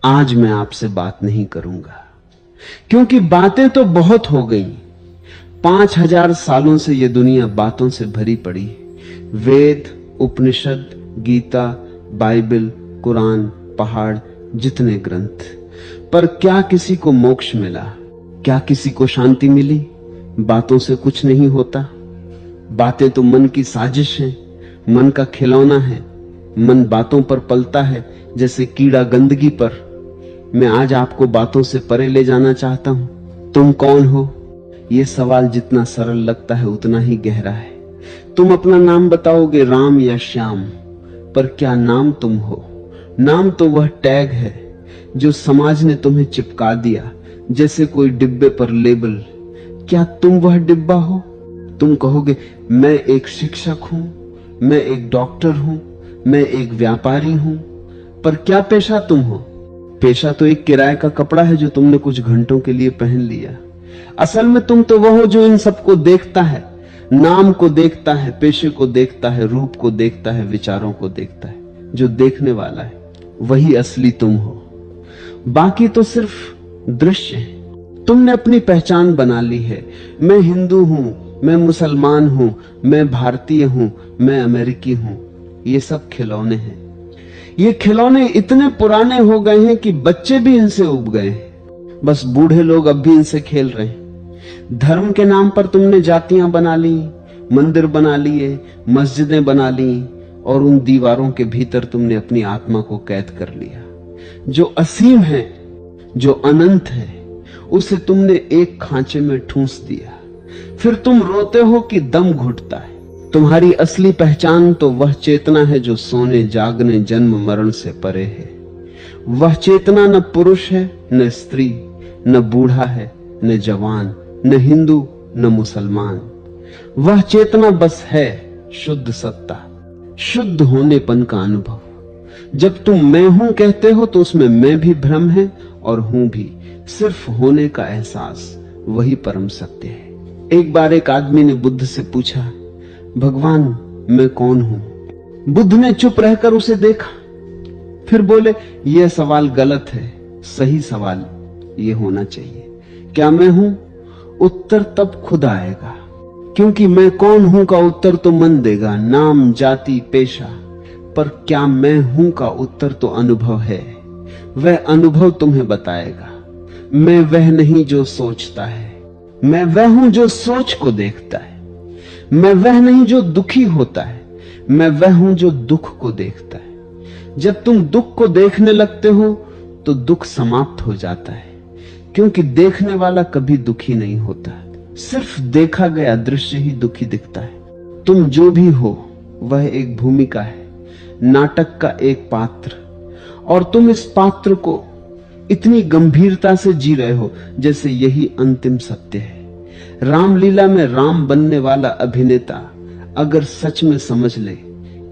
आज मैं आपसे बात नहीं करूंगा, क्योंकि बातें तो बहुत हो गई। 5000 सालों से यह दुनिया बातों से भरी पड़ी। वेद, उपनिषद, गीता, बाइबल, कुरान, पहाड़, जितने ग्रंथ, पर क्या किसी को मोक्ष मिला? क्या किसी को शांति मिली? बातों से कुछ नहीं होता। बातें तो मन की साजिश है, मन का खिलौना है। मन बातों पर पलता है जैसे कीड़ा गंदगी पर। मैं आज आपको बातों से परे ले जाना चाहता हूं। तुम कौन हो? यह सवाल जितना सरल लगता है उतना ही गहरा है। तुम अपना नाम बताओगे, राम या श्याम, पर क्या नाम तुम हो? नाम तो वह टैग है जो समाज ने तुम्हें चिपका दिया, जैसे कोई डिब्बे पर लेबल। क्या तुम वह डिब्बा हो? तुम कहोगे, मैं एक शिक्षक हूं, मैं एक डॉक्टर हूं, मैं एक व्यापारी हूं, पर क्या पेशा तुम हो? पेशा तो एक किराए का कपड़ा है जो तुमने कुछ घंटों के लिए पहन लिया। असल में तुम तो वह हो जो इन सबको देखता है, नाम को देखता है, पेशे को देखता है, रूप को देखता है, विचारों को देखता है। जो देखने वाला है वही असली तुम हो, बाकी तो सिर्फ दृश्य है। तुमने अपनी पहचान बना ली है। मैं हिंदू हूं, मैं मुसलमान हूं, मैं भारतीय हूं, मैं अमेरिकी हूं। ये सब खिलौने हैं। ये खिलौने इतने पुराने हो गए हैं कि बच्चे भी इनसे उब गए हैं। बस बूढ़े लोग अब भी इनसे खेल रहे हैं। धर्म के नाम पर तुमने जातियां बना ली, मंदिर बना लिए, मस्जिदें बना ली, और उन दीवारों के भीतर तुमने अपनी आत्मा को कैद कर लिया। जो असीम है, जो अनंत है, उसे तुमने एक खांचे में ठूंस दिया। फिर तुम रोते हो कि दम घुटता है। तुम्हारी असली पहचान तो वह चेतना है जो सोने, जागने, जन्म मरण से परे है। वह चेतना न पुरुष है, न स्त्री, न बूढ़ा है, न जवान, न हिंदू, न मुसलमान। वह चेतना बस है शुद्ध सत्ता, शुद्ध होनेपन का अनुभव। जब तुम मैं हूं कहते हो तो उसमें मैं भी भ्रम है और हूं भी। सिर्फ होने का एहसास, वही परम सत्य है। एक बार एक आदमी ने बुद्ध से पूछा, भगवान मैं कौन हूं? बुद्ध ने चुप रहकर उसे देखा, फिर बोले, यह सवाल गलत है, सही सवाल यह होना चाहिए, क्या मैं हूं? उत्तर तब खुद आएगा, क्योंकि मैं कौन हूं का उत्तर तो मन देगा, नाम, जाति, पेशा। पर क्या मैं हूं का उत्तर तो अनुभव है। वह अनुभव तुम्हें बताएगा। मैं वह नहीं जो सोचता है, मैं वह हूं जो सोच को देखता है। मैं वह नहीं जो दुखी होता है, मैं वह हूं जो दुख को देखता है। जब तुम दुख को देखने लगते हो तो दुख समाप्त हो जाता है, क्योंकि देखने वाला कभी दुखी नहीं होता। सिर्फ देखा गया दृश्य ही दुखी दिखता है। तुम जो भी हो वह एक भूमिका है, नाटक का एक पात्र, और तुम इस पात्र को इतनी गंभीरता से जी रहे हो जैसे यही अंतिम सत्य है। रामलीला में राम बनने वाला अभिनेता अगर सच में समझ ले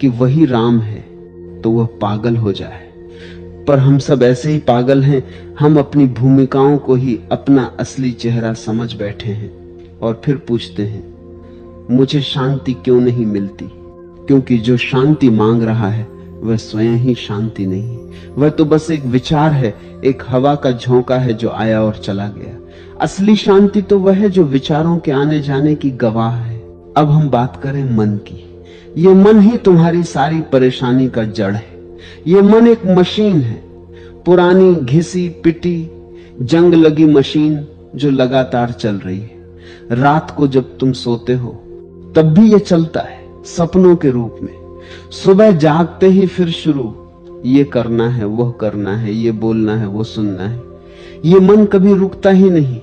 कि वही राम है तो वह पागल हो जाए। पर हम सब ऐसे ही पागल हैं। हम अपनी भूमिकाओं को ही अपना असली चेहरा समझ बैठे हैं और फिर पूछते हैं, मुझे शांति क्यों नहीं मिलती? क्योंकि जो शांति मांग रहा है वह स्वयं ही शांति नहीं, वह तो बस एक विचार है, एक हवा का झोंका है जो आया और चला गया। असली शांति तो वह है जो विचारों के आने जाने की गवाह है। अब हम बात करें मन की। यह मन ही तुम्हारी सारी परेशानी का जड़ है। यह मन एक मशीन है, पुरानी, घिसी पिटी, जंग लगी मशीन जो लगातार चल रही है। रात को जब तुम सोते हो तब भी यह चलता है, सपनों के रूप में। सुबह जागते ही फिर शुरू, ये करना है, वह करना है, ये बोलना है, वो सुनना है। ये मन कभी रुकता ही नहीं।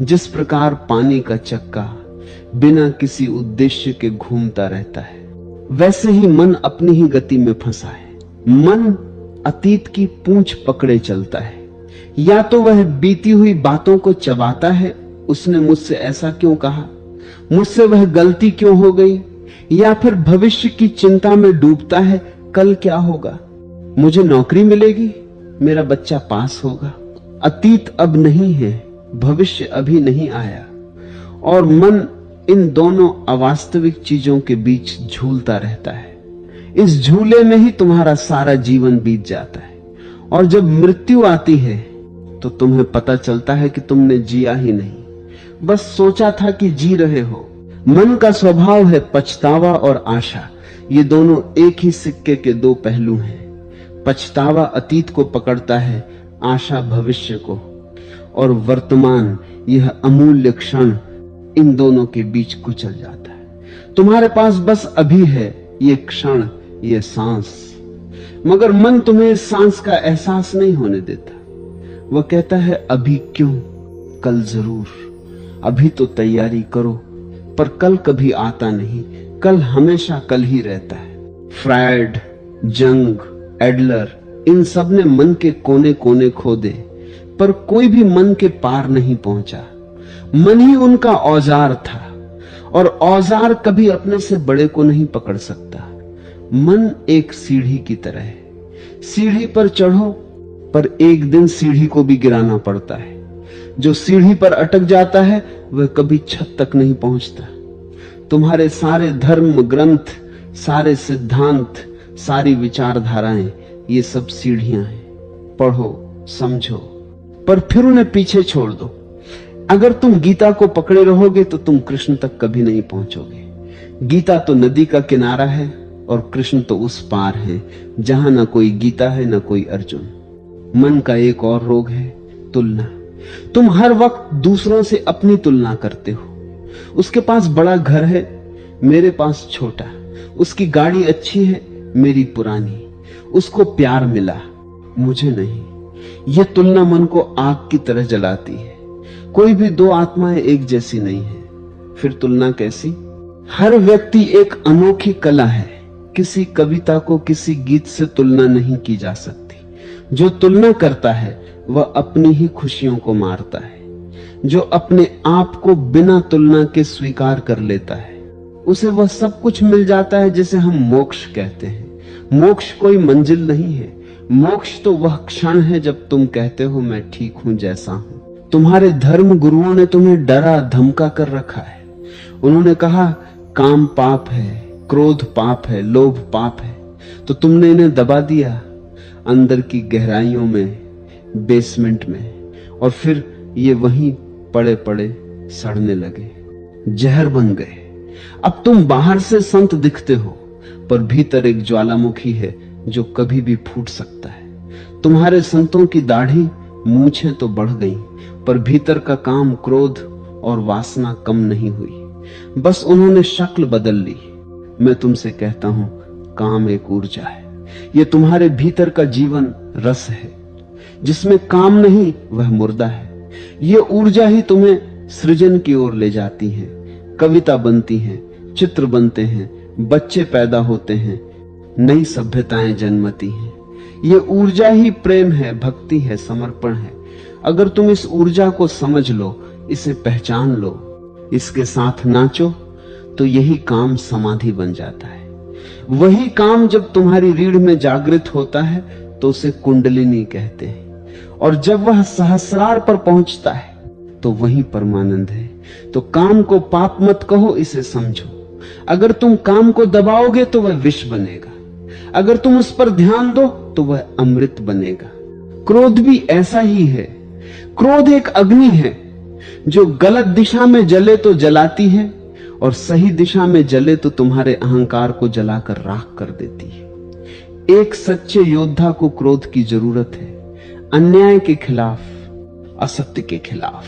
जिस प्रकार पानी का चक्का बिना किसी उद्देश्य के घूमता रहता है, वैसे ही मन अपनी ही गति में फंसा है। मन अतीत की पूंछ पकड़े चलता है। या तो वह बीती हुई बातों को चबाता है, उसने मुझसे ऐसा क्यों कहा, मुझसे वह गलती क्यों हो गई, या फिर भविष्य की चिंता में डूबता है, कल क्या होगा, मुझे नौकरी मिलेगी, मेरा बच्चा पास होगा। अतीत अब नहीं है, भविष्य अभी नहीं आया, और मन इन दोनों अवास्तविक चीजों के बीच झूलता रहता है। इस झूले में ही तुम्हारा सारा जीवन बीत जाता है। और जब मृत्यु आती है तो तुम्हें पता चलता है कि तुमने जिया ही नहीं, बस सोचा था कि जी रहे हो। मन का स्वभाव है पछतावा और आशा, ये दोनों एक ही सिक्के के दो पहलू हैं। पछतावा अतीत को पकड़ता है, आशा भविष्य को, और वर्तमान यह अमूल्य क्षण इन दोनों के बीच कुचल जाता है। तुम्हारे पास बस अभी है, ये क्षण, ये सांस, मगर मन तुम्हें इस सांस का एहसास नहीं होने देता। वह कहता है अभी क्यों, कल जरूर, अभी तो तैयारी करो, पर कल कभी आता नहीं, कल हमेशा कल ही रहता है। फ्रायड, जंग, एडलर, इन सब ने मन के कोने कोने खोदे, पर कोई भी मन के पार नहीं पहुंचा। मन ही उनका औजार था, और औजार कभी अपने से बड़े को नहीं पकड़ सकता। मन एक सीढ़ी की तरह है, सीढ़ी पर चढ़ो, पर एक दिन सीढ़ी को भी गिराना पड़ता है। जो सीढ़ी पर अटक जाता है वह कभी छत तक नहीं पहुंचता। तुम्हारे सारे धर्म ग्रंथ, सारे सिद्धांत, सारी विचारधाराएं, ये सब सीढ़ियां हैं। पढ़ो, समझो, पर फिर उन्हें पीछे छोड़ दो। अगर तुम गीता को पकड़े रहोगे तो तुम कृष्ण तक कभी नहीं पहुंचोगे। गीता तो नदी का किनारा है और कृष्ण तो उस पार है जहां ना कोई गीता है ना कोई अर्जुन। मन का एक और रोग है तुलना। तुम हर वक्त दूसरों से अपनी तुलना करते हो। उसके पास बड़ा घर है, मेरे पास छोटा। उसकी गाड़ी अच्छी है, मेरी पुरानी। उसको प्यार मिला, मुझे नहीं। यह तुलना मन को आग की तरह जलाती है। कोई भी दो आत्माएं एक जैसी नहीं है, फिर तुलना कैसी? हर व्यक्ति एक अनोखी कला है। किसी कविता को किसी गीत से तुलना नहीं की जा सकती। जो तुलना करता है वह अपनी ही खुशियों को मारता है। जो अपने आप को बिना तुलना के स्वीकार कर लेता है, उसे वह सब कुछ मिल जाता है जिसे हम मोक्ष कहते हैं। मोक्ष कोई मंजिल नहीं है, मोक्ष तो वह क्षण है जब तुम कहते हो मैं ठीक हूं जैसा हूं। तुम्हारे धर्म गुरुओं ने तुम्हें डरा धमका कर रखा है। उन्होंने कहा काम पाप है, क्रोध पाप है, लोभ पाप है, तो तुमने इन्हें दबा दिया अंदर की गहराइयों में, बेसमेंट में, और फिर ये वहीं पड़े पड़े सड़ने लगे, जहर बन गए। अब तुम बाहर से संत दिखते हो, पर भीतर एक ज्वालामुखी है जो कभी भी फूट सकता है। तुम्हारे संतों की दाढ़ी मूछें तो बढ़ गई, पर भीतर का काम, क्रोध और वासना कम नहीं हुई। बस उन्होंने शक्ल बदल ली। मैं तुमसे कहता हूं, काम एक ऊर्जा है। ये तुम्हारे भीतर का जीवन रस है। जिसमें काम नहीं वह मुर्दा है। ये ऊर्जा ही तुम्हें सृजन की ओर ले जाती है। कविता बनती है, चित्र बनते हैं, बच्चे पैदा होते हैं, नई सभ्यताएं जन्मती हैं। ये ऊर्जा ही प्रेम है, भक्ति है, समर्पण है। अगर तुम इस ऊर्जा को समझ लो, इसे पहचान लो, इसके साथ नाचो, तो यही काम समाधि बन जाता है। वही काम जब तुम्हारी रीढ़ में जागृत होता है तो उसे कुंडलिनी कहते हैं, और जब वह सहस्रार पर पहुंचता है तो वही परमानंद है। तो काम को पाप मत कहो, इसे समझो। अगर तुम काम को दबाओगे तो वह विष बनेगा, अगर तुम उस पर ध्यान दो तो वह अमृत बनेगा। क्रोध भी ऐसा ही है। क्रोध एक अग्नि है जो गलत दिशा में जले तो जलाती है, और सही दिशा में जले तो तुम्हारे अहंकार को जलाकर राख कर देती है। एक सच्चे योद्धा को क्रोध की जरूरत है, अन्याय के खिलाफ, असत्य के खिलाफ।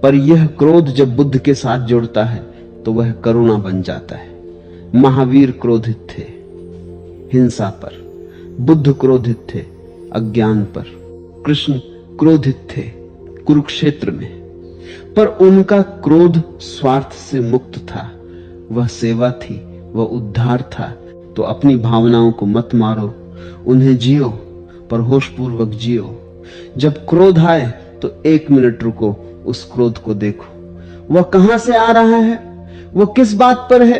पर यह क्रोध जब बुद्ध के साथ जुड़ता है तो वह करुणा बन जाता है। महावीर क्रोधित थे हिंसा पर, बुद्ध क्रोधित थे अज्ञान पर, कृष्ण क्रोधित थे कुरुक्षेत्र में, पर उनका क्रोध स्वार्थ से मुक्त था। वह सेवा थी, वह उद्धार था। तो अपनी भावनाओं को मत मारो, उन्हें जियो, पर होशपूर्वक जियो। जब क्रोध आए तो 1 मिनट रुको, उस क्रोध को देखो, वह कहां से आ रहा है, वह किस बात पर है,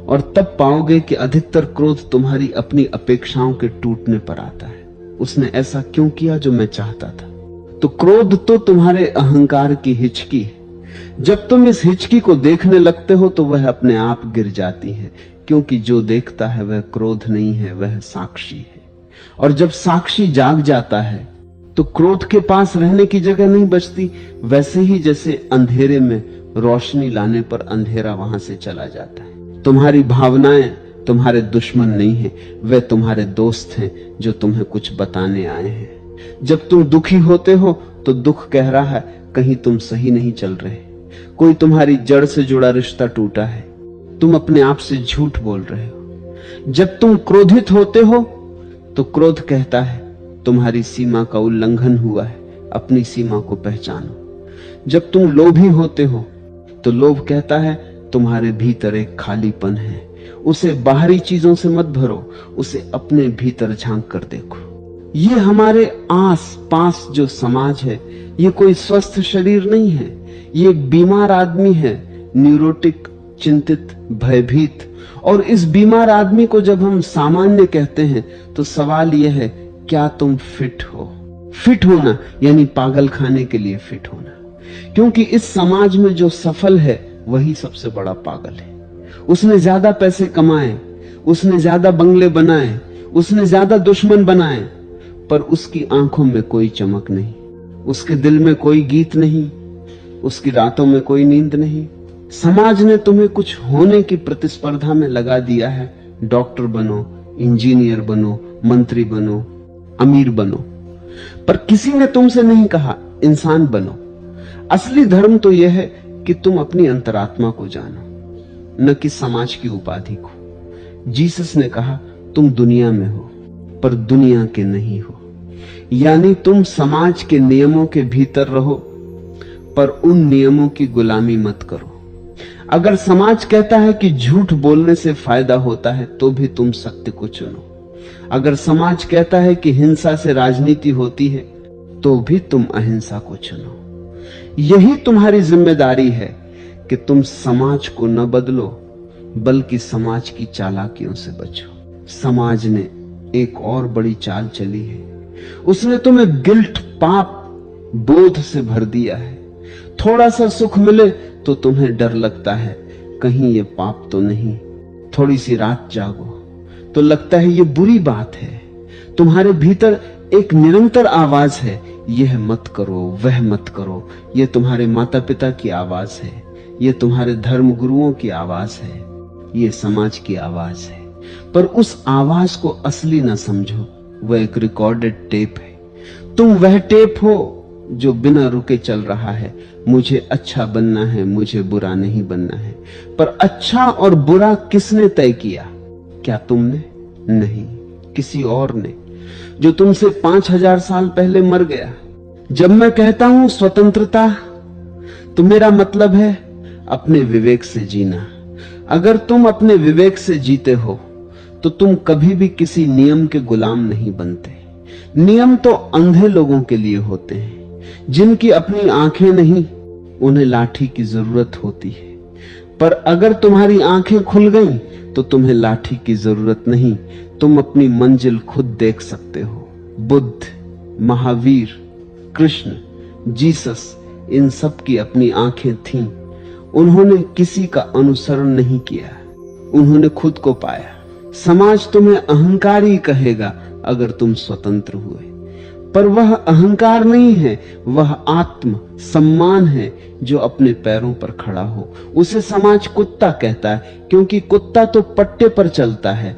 और तब पाओगे कि अधिकतर क्रोध तुम्हारी अपनी अपेक्षाओं के टूटने पर आता है। उसने ऐसा क्यों किया जो मैं चाहता था। तो क्रोध तो तुम्हारे अहंकार की हिचकी है। जब तुम इस हिचकी को देखने लगते हो तो वह अपने आप गिर जाती है, क्योंकि जो देखता है वह क्रोध नहीं है, वह साक्षी है। और जब साक्षी जाग जाता है तो क्रोध के पास रहने की जगह नहीं बचती। वैसे ही जैसे अंधेरे में रोशनी लाने पर अंधेरा वहां से चला जाता है। तुम्हारी भावनाएं तुम्हारे दुश्मन नहीं है, वे तुम्हारे दोस्त हैं जो तुम्हें कुछ बताने आए हैं। जब तुम दुखी होते हो तो दुख कह रहा है कहीं तुम सही नहीं चल रहे, कोई तुम्हारी जड़ से जुड़ा रिश्ता टूटा है, तुम अपने आप से झूठ बोल रहे हो। जब तुम क्रोधित होते हो तो क्रोध कहता है तुम्हारी सीमा का उल्लंघन हुआ है, अपनी सीमा को पहचानो। जब तुम लोभी होते हो तो लोभ कहता है तुम्हारे भीतर एक खालीपन है, उसे बाहरी चीजों से मत भरो, उसे अपने भीतर झांक कर देखो। ये हमारे आस पास जो समाज है ये कोई स्वस्थ शरीर नहीं है, ये एक बीमार आदमी है, न्यूरोटिक, चिंतित, भयभीत। और इस बीमार आदमी को जब हम सामान्य कहते हैं तो सवाल यह है क्या तुम फिट हो? फिट होना यानी पागल खाने के लिए फिट होना, क्योंकि इस समाज में जो सफल है वही सबसे बड़ा पागल है। उसने ज्यादा पैसे कमाए, उसने ज्यादा बंगले बनाए, उसने ज्यादा दुश्मन बनाए, पर उसकी आंखों में कोई चमक नहीं, उसके दिल में कोई गीत नहीं, उसकी रातों में कोई नींद नहीं। समाज ने तुम्हें कुछ होने की प्रतिस्पर्धा में लगा दिया है, डॉक्टर बनो, इंजीनियर बनो, मंत्री बनो, अमीर बनो, पर किसी ने तुमसे नहीं कहा इंसान बनो। असली धर्म तो यह है कि तुम अपनी अंतरात्मा को जानो, न कि समाज की उपाधि को। जीसस ने कहा तुम दुनिया में हो पर दुनिया के नहीं हो, यानी तुम समाज के नियमों के भीतर रहो पर उन नियमों की गुलामी मत करो। अगर समाज कहता है कि झूठ बोलने से फायदा होता है तो भी तुम सत्य को चुनो। अगर समाज कहता है कि हिंसा से राजनीति होती है तो भी तुम अहिंसा को चुनो। यही तुम्हारी जिम्मेदारी है कि तुम समाज को न बदलो बल्कि समाज की चालाकियों से बचो। समाज ने एक और बड़ी चाल चली है, उसने तुम्हें गिल्ट, पाप, बोध से भर दिया है। थोड़ा सा सुख मिले तो तुम्हें डर लगता है कहीं ये पाप तो नहीं। थोड़ी सी रात जागो तो लगता है ये बुरी बात है। तुम्हारे भीतर एक निरंतर आवाज है, यह मत करो, वह मत करो। ये तुम्हारे माता पिता की आवाज है, ये तुम्हारे धर्म गुरुओं की आवाज है, ये समाज की आवाज है। पर उस आवाज को असली ना समझो, वह एक रिकॉर्डेड टेप है। तुम वह टेप हो जो बिना रुके चल रहा है। मुझे अच्छा बनना है, मुझे बुरा नहीं बनना है। पर अच्छा और बुरा किसने तय किया? क्या तुमने? नहीं, किसी और ने, जो तुमसे 5000 साल पहले मर गया। जब मैं कहता हूं स्वतंत्रता तो मेरा मतलब है अपने विवेक से जीना। अगर तुम अपने विवेक से जीते हो तो तुम कभी भी किसी नियम के गुलाम नहीं बनते। नियम तो अंधे लोगों के लिए होते हैं, जिनकी अपनी आंखें नहीं, उन्हें लाठी की जरूरत होती है। पर अगर तुम्हारी आंखें खुल गईं तो तुम्हें लाठी की जरूरत नहीं, तुम अपनी मंजिल खुद देख सकते हो। बुद्ध, महावीर, कृष्ण, जीसस, इन सब की अपनी आंखें थीं। उन्होंने किसी का अनुसरण नहीं किया, उन्होंने खुद को पाया। समाज तुम्हें अहंकारी कहेगा अगर तुम स्वतंत्र हुए, पर वह अहंकार नहीं है, वह आत्म सम्मान है जो अपने पैरों पर खड़ा हो। उसे समाज कुत्ता कहता है, क्योंकि कुत्ता तो पट्टे पर चलता है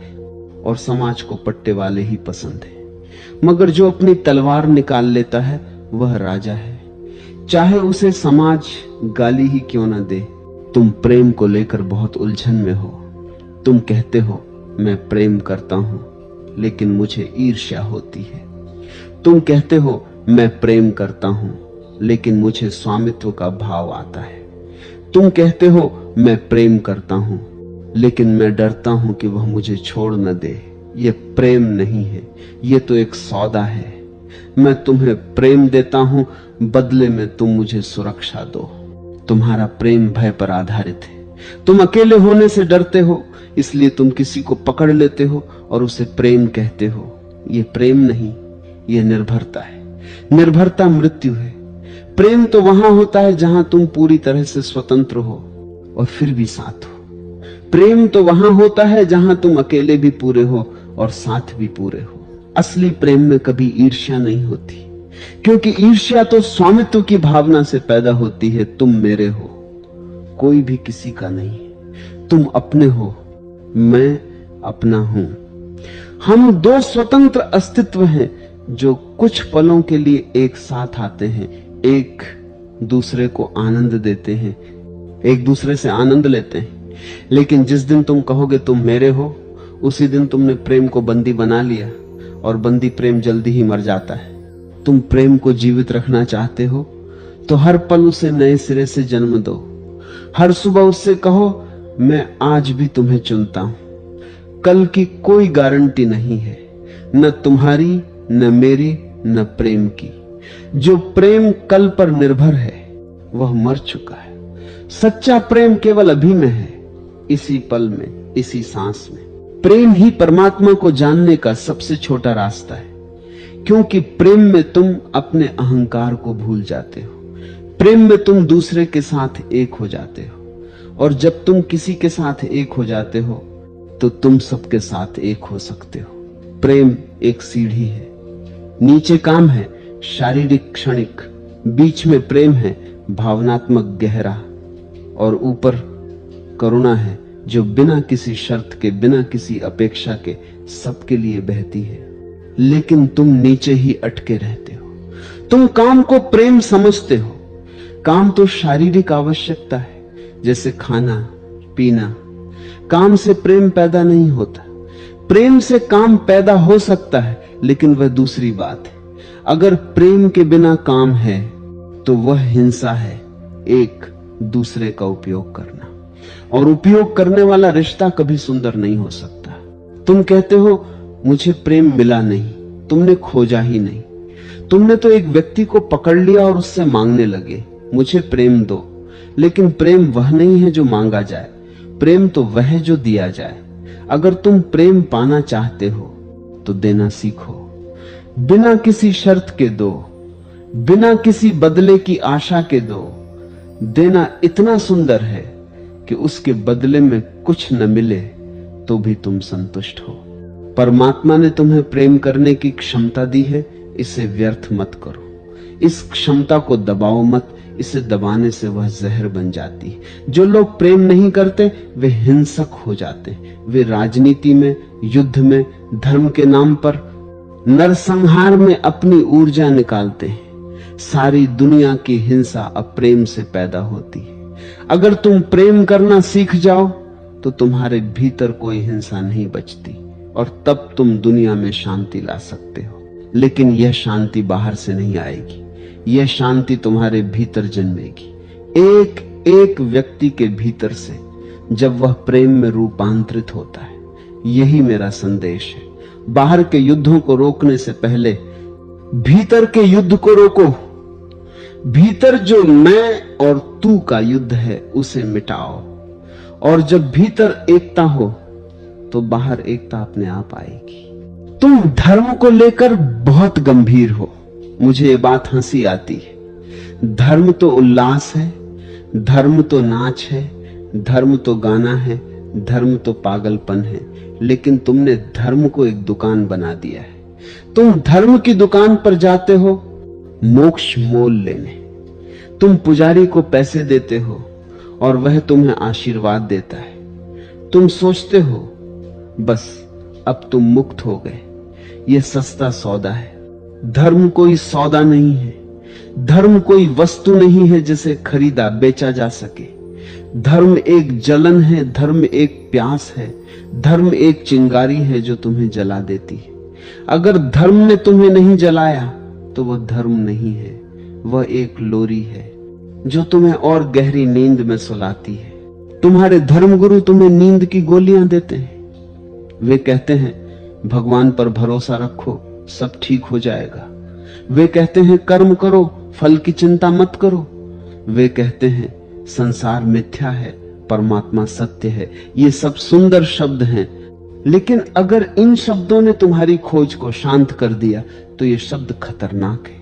और समाज को पट्टे वाले ही पसंद है। मगर जो अपनी तलवार निकाल लेता है वह राजा है, चाहे उसे समाज गाली ही क्यों न दे। तुम प्रेम को लेकर बहुत उलझन में हो। तुम कहते हो मैं प्रेम करता हूं लेकिन मुझे ईर्ष्या होती है। तुम कहते हो मैं प्रेम करता हूं लेकिन मुझे स्वामित्व का भाव आता है। तुम कहते हो मैं प्रेम करता हूं लेकिन मैं डरता हूं कि वह मुझे छोड़ न दे। यह प्रेम नहीं है, यह तो एक सौदा है। मैं तुम्हें प्रेम देता हूं, बदले में तुम मुझे सुरक्षा दो। तुम्हारा प्रेम भय पर आधारित है। तुम अकेले होने से डरते हो, इसलिए तुम किसी को पकड़ लेते हो और उसे प्रेम कहते हो। यह प्रेम नहीं, यह निर्भरता है। निर्भरता मृत्यु है। प्रेम तो वहां होता है जहां तुम पूरी तरह से स्वतंत्र हो और फिर भी साथ हो। प्रेम तो वहां होता है जहां तुम अकेले भी पूरे हो और साथ भी पूरे हो। असली प्रेम में कभी ईर्ष्या नहीं होती, क्योंकि ईर्ष्या तो स्वामित्व की भावना से पैदा होती है। तुम मेरे हो, कोई भी किसी का नहीं। तुम अपने हो, मैं अपना हूं। हम दो स्वतंत्र अस्तित्व हैं जो कुछ पलों के लिए एक साथ आते हैं, एक दूसरे को आनंद देते हैं, एक दूसरे से आनंद लेते हैं। लेकिन जिस दिन तुम कहोगे तुम मेरे हो, उसी दिन तुमने प्रेम को बंदी बना लिया, और बंदी प्रेम जल्दी ही मर जाता है। तुम प्रेम को जीवित रखना चाहते हो तो हर पल उसे नए सिरे से जन्म दो। हर सुबह उससे कहो, मैं आज भी तुम्हें चुनता हूं। कल की कोई गारंटी नहीं है, न तुम्हारी, न मेरी, न प्रेम की। जो प्रेम कल पर निर्भर है वह मर चुका है। सच्चा प्रेम केवल अभी में है, इसी पल में, इसी सांस में। प्रेम ही परमात्मा को जानने का सबसे छोटा रास्ता है, क्योंकि प्रेम में तुम अपने अहंकार को भूल जाते हो। प्रेम में तुम दूसरे के साथ एक हो जाते हो, और जब तुम किसी के साथ एक हो जाते हो तो तुम सबके साथ एक हो सकते हो। प्रेम एक सीढ़ी है, नीचे काम है शारीरिक क्षणिक, बीच में प्रेम है भावनात्मक गहरा, और ऊपर करुणा है जो बिना किसी शर्त के, बिना किसी अपेक्षा के सबके लिए बहती है। लेकिन तुम नीचे ही अटके रहते हो। तुम काम को प्रेम समझते हो। काम तो शारीरिक आवश्यकता है, जैसे खाना पीना। काम से प्रेम पैदा नहीं होता। प्रेम से काम पैदा हो सकता है, लेकिन वह दूसरी बात है। अगर प्रेम के बिना काम है तो वह हिंसा है, एक दूसरे का उपयोग करना, और उपयोग करने वाला रिश्ता कभी सुंदर नहीं हो सकता। तुम कहते हो मुझे प्रेम मिला नहीं, तुमने खोजा ही नहीं। तुमने तो एक व्यक्ति को पकड़ लिया और उससे मांगने लगे, मुझे प्रेम दो। लेकिन प्रेम वह नहीं है जो मांगा जाए, प्रेम तो वह है जो दिया जाए। अगर तुम प्रेम पाना चाहते हो तो देना सीखो, बिना किसी शर्त के दो, बिना किसी बदले की आशा के दो। देना इतना सुंदर है कि उसके बदले में कुछ न मिले तो भी तुम संतुष्ट हो। परमात्मा ने तुम्हें प्रेम करने की क्षमता दी है, इसे व्यर्थ मत करो। इस क्षमता को दबाओ मत, इसे दबाने से वह जहर बन जाती है। जो लोग प्रेम नहीं करते वे हिंसक हो जाते हैं। वे राजनीति में, युद्ध में, धर्म के नाम पर नरसंहार में अपनी ऊर्जा निकालते हैं। सारी दुनिया की हिंसा अब प्रेम से पैदा होती है। अगर तुम प्रेम करना सीख जाओ तो तुम्हारे भीतर कोई हिंसा नहीं बचती, और तब तुम दुनिया में शांति ला सकते हो। लेकिन यह शांति बाहर से नहीं आएगी, यह शांति तुम्हारे भीतर जन्मेगी, एक एक व्यक्ति के भीतर से, जब वह प्रेम में रूपांतरित होता है। यही मेरा संदेश है। बाहर के युद्धों को रोकने से पहले भीतर के युद्ध को रोको। भीतर जो मैं और तू का युद्ध है उसे मिटाओ, और जब भीतर एकता हो तो बाहर एकता अपने आप आएगी। तुम धर्म को लेकर बहुत गंभीर हो, मुझे ये बात हंसी आती है। धर्म तो उल्लास है, धर्म तो नाच है, धर्म तो गाना है, धर्म तो पागलपन है। लेकिन तुमने धर्म को एक दुकान बना दिया है। तुम धर्म की दुकान पर जाते हो मोक्ष मोल लेने। तुम पुजारी को पैसे देते हो और वह तुम्हें आशीर्वाद देता है। तुम सोचते हो बस अब तुम मुक्त हो गए। यह सस्ता सौदा है। धर्म कोई सौदा नहीं है। धर्म कोई वस्तु नहीं है जिसे खरीदा बेचा जा सके। धर्म एक जलन है, धर्म एक प्यास है, धर्म एक चिंगारी है जो तुम्हें जला देती है। अगर धर्म ने तुम्हें नहीं जलाया तो वह धर्म नहीं है, वह एक लोरी है जो तुम्हें और गहरी नींद में सुलाती है। तुम्हारे धर्मगुरु तुम्हें नींद की गोलियां देते हैं। वे कहते हैं भगवान पर भरोसा रखो, सब ठीक हो जाएगा। वे कहते हैं कर्म करो, फल की चिंता मत करो। वे कहते हैं संसार मिथ्या है, परमात्मा सत्य है। ये सब सुंदर शब्द हैं, लेकिन अगर इन शब्दों ने तुम्हारी खोज को शांत कर दिया तो ये शब्द खतरनाक है।